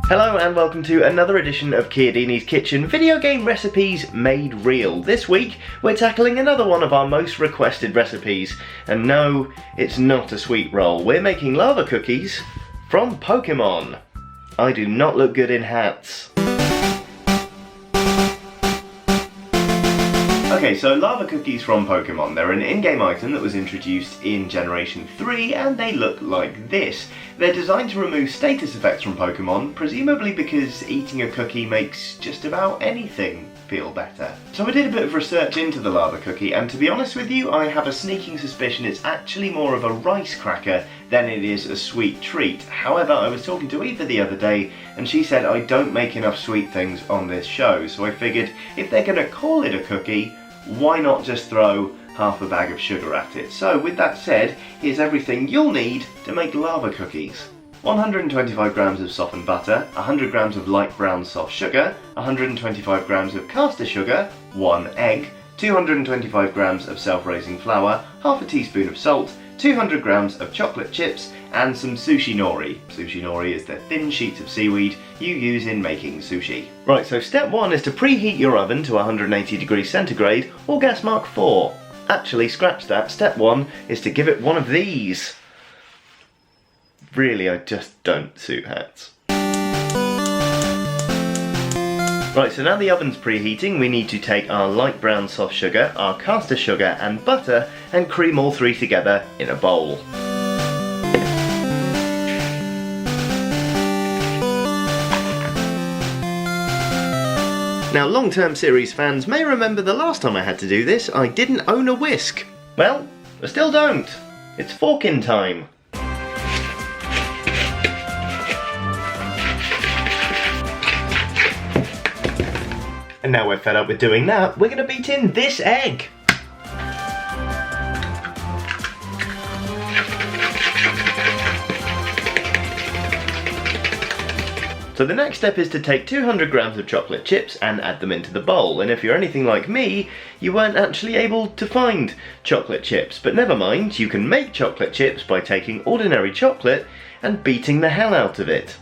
Hello and welcome to another edition of Chiodini's Kitchen, video game recipes made real. This week we're tackling another one of our most requested recipes, and no, it's not a sweet roll. We're making lava cookies from Pokémon. I do not look good in hats. Okay, so lava cookies from Pokémon. They're an in-game item that was introduced in Generation 3 and they look like this. They're designed to remove status effects from Pokémon, presumably because eating a cookie makes just about anything feel better. So I did a bit of research into the lava cookie, and to be honest with you, I have a sneaking suspicion it's actually more of a rice cracker than it is a sweet treat. However, I was talking to Eva the other day and she said I don't make enough sweet things on this show, so I figured if they're going to call it a cookie, why not just throw half a bag of sugar at it? So with that said, here's everything you'll need to make lava cookies. 125 grams of softened butter, 100 grams of light brown soft sugar, 125 grams of caster sugar, 1 egg, 225 grams of self-raising flour, half a teaspoon of salt, 200 grams of chocolate chips, and some sushi nori. Sushi nori is the thin sheets of seaweed you use in making sushi. Right, so step 1 is to preheat your oven to 180 degrees centigrade or gas mark 4. Actually, scratch that. Step 1 is to give it one of these. Really, I just don't suit hats. Right, so now the oven's preheating, we need to take our light brown soft sugar, our caster sugar and butter and cream all three together in a bowl. Now, long-term series fans may remember the last time I had to do this, I didn't own a whisk. Well, I still don't. It's forking time. And now we're fed up with doing that, we're going to beat in this egg. So the next step is to take 200 grams of chocolate chips and add them into the bowl, and if you're anything like me, you weren't actually able to find chocolate chips, but never mind, you can make chocolate chips by taking ordinary chocolate and beating the hell out of it.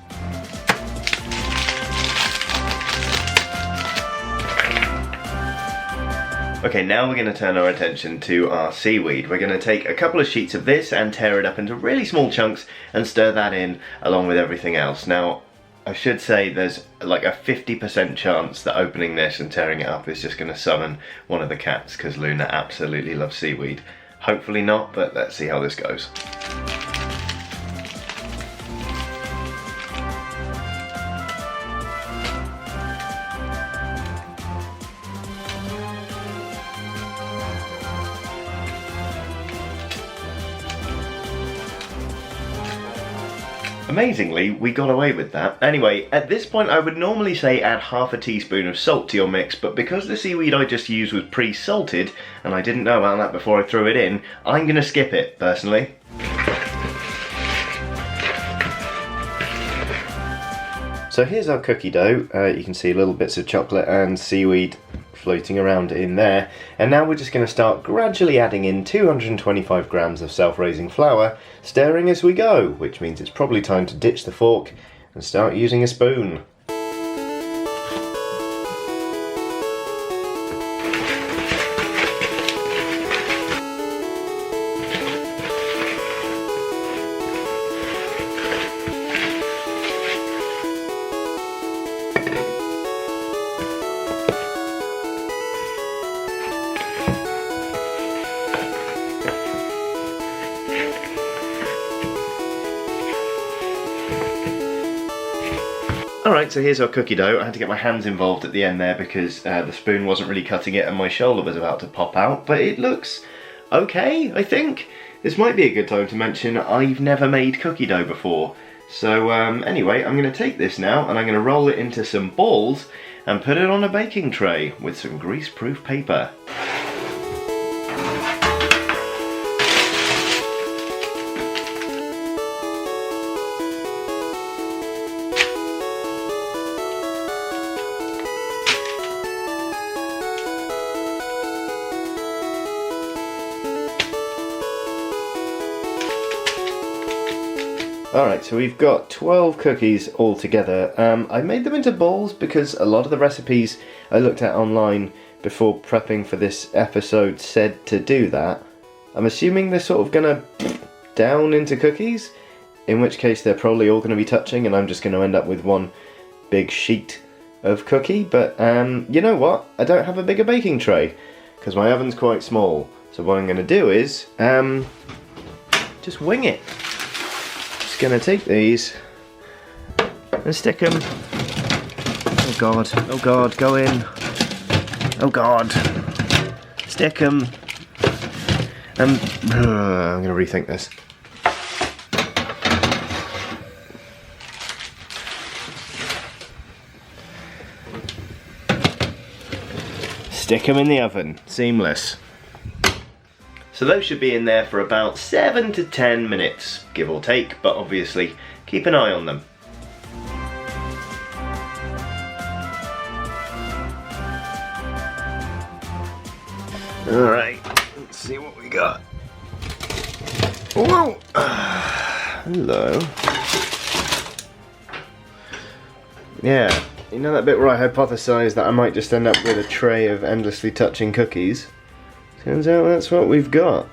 Okay, now we're going to turn our attention to our seaweed. We're going to take a couple of sheets of this and tear it up into really small chunks and stir that in along with everything else. Now, I should say there's like a 50% chance that opening this and tearing it up is just going to summon one of the cats, because Luna absolutely loves seaweed. Hopefully not, but let's see how this goes. Amazingly, we got away with that. Anyway, at this point I would normally say add half a teaspoon of salt to your mix, but because the seaweed I just used was pre-salted, and I didn't know about that before I threw it in, I'm going to skip it, personally. So here's our cookie dough. You can see little bits of chocolate and seaweed floating around in there, and now we're just going to start gradually adding in 225 grams of self-raising flour, stirring as we go, which means it's probably time to ditch the fork and start using a spoon. Alright, so here's our cookie dough. I had to get my hands involved at the end there because the spoon wasn't really cutting it and my shoulder was about to pop out, but it looks okay, I think. This might be a good time to mention I've never made cookie dough before. So anyway, I'm going to take this now and I'm going to roll it into some balls and put it on a baking tray with some grease-proof paper. Alright, so we've got 12 cookies all together. I made them into balls because a lot of the recipes I looked at online before prepping for this episode said to do that. I'm assuming they're sort of gonna down into cookies, in which case they're probably all gonna be touching and I'm just gonna end up with one big sheet of cookie. But you know what? I don't have a bigger baking tray because my oven's quite small. So what I'm gonna do is just wing it. Just gonna take these and stick them. Oh god, go in. Oh god, stick them. I'm gonna rethink this. Stick them in the oven, seamless. So those should be in there for about 7 to 10 minutes, give or take, but obviously keep an eye on them. Alright, let's see what we got. Whoa! Hello. Yeah, you know that bit where I hypothesised that I might just end up with a tray of endlessly touching cookies? Turns out that's what we've got.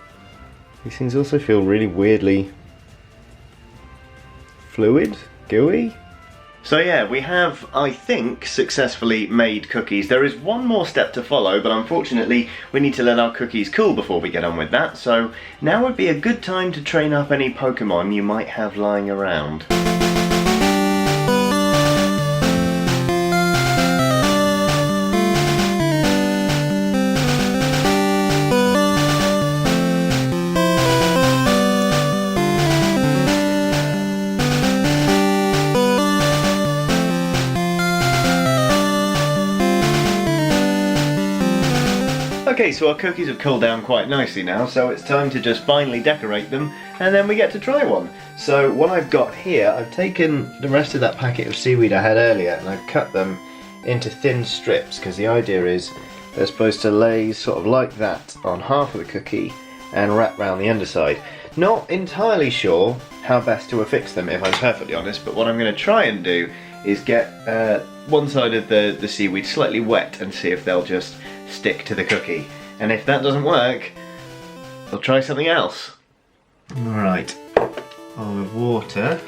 These things also feel really weirdly fluid, gooey. So yeah, we have, I think, successfully made cookies. There is one more step to follow, but unfortunately we need to let our cookies cool before we get on with that, so now would be a good time to train up any Pokémon you might have lying around. Okay, so our cookies have cooled down quite nicely now, so it's time to just finally decorate them, and then we get to try one. So what I've got here, I've taken the rest of that packet of seaweed I had earlier, and I've cut them into thin strips, because the idea is they're supposed to lay sort of like that on half of the cookie, and wrap round the underside. Not entirely sure how best to affix them, if I'm perfectly honest, but what I'm going to try and do is get one side of the seaweed slightly wet, and see if they'll just stick to the cookie, and if that doesn't work, I'll try something else. Alright, bowl of water.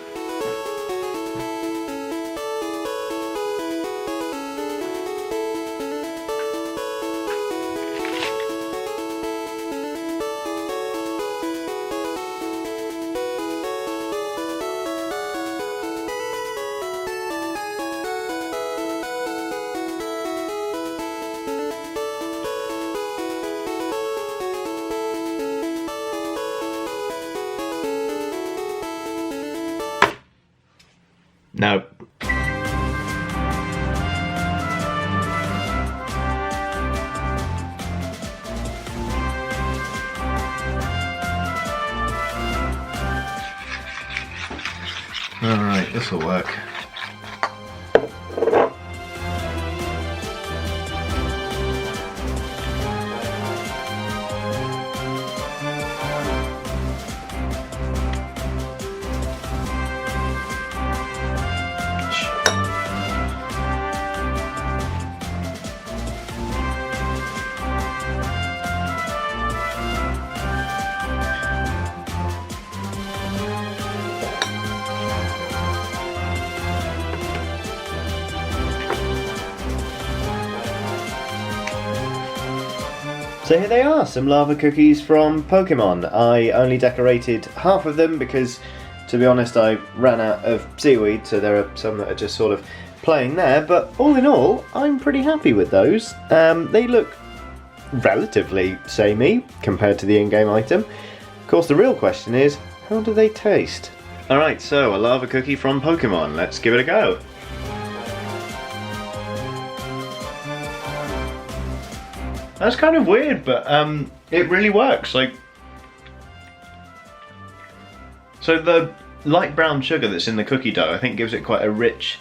No. Alright, this'll work. So here they are, some lava cookies from Pokémon. I only decorated half of them because, to be honest, I ran out of seaweed, so there are some that are just sort of playing there, but all in all, I'm pretty happy with those. They look relatively samey compared to the in-game item. Of course, the real question is, how do they taste? Alright, so a lava cookie from Pokémon, let's give it a go. That's kind of weird, but it really works. Like, so the light brown sugar that's in the cookie dough, I think, gives it quite a rich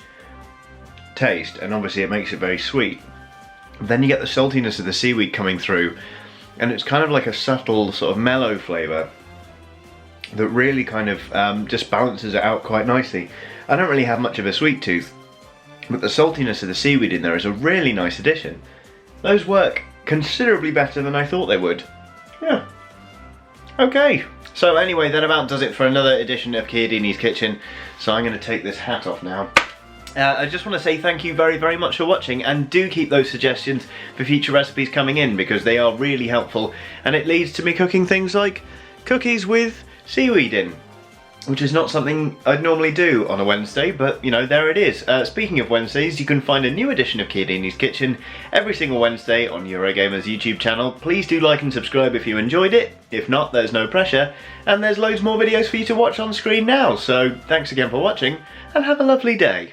taste, and obviously it makes it very sweet. Then you get the saltiness of the seaweed coming through, and it's kind of like a subtle, sort of mellow flavour. that really kind of just balances it out quite nicely. I don't really have much of a sweet tooth, but the saltiness of the seaweed in there is a really nice addition. Those work considerably better than I thought they would. Yeah. Okay. So anyway, that about does it for another edition of Chiodini's Kitchen. So I'm going to take this hat off now. I just want to say thank you very, very much for watching, and do keep those suggestions for future recipes coming in, because they are really helpful, and it leads to me cooking things like cookies with seaweed in, which is not something I'd normally do on a Wednesday, but you know, there it is. Speaking of Wednesdays, you can find a new edition of Chiodini's Kitchen every single Wednesday on Eurogamer's YouTube channel. Please do like and subscribe if you enjoyed it. If not, there's no pressure, and there's loads more videos for you to watch on screen now. So thanks again for watching, and have a lovely day.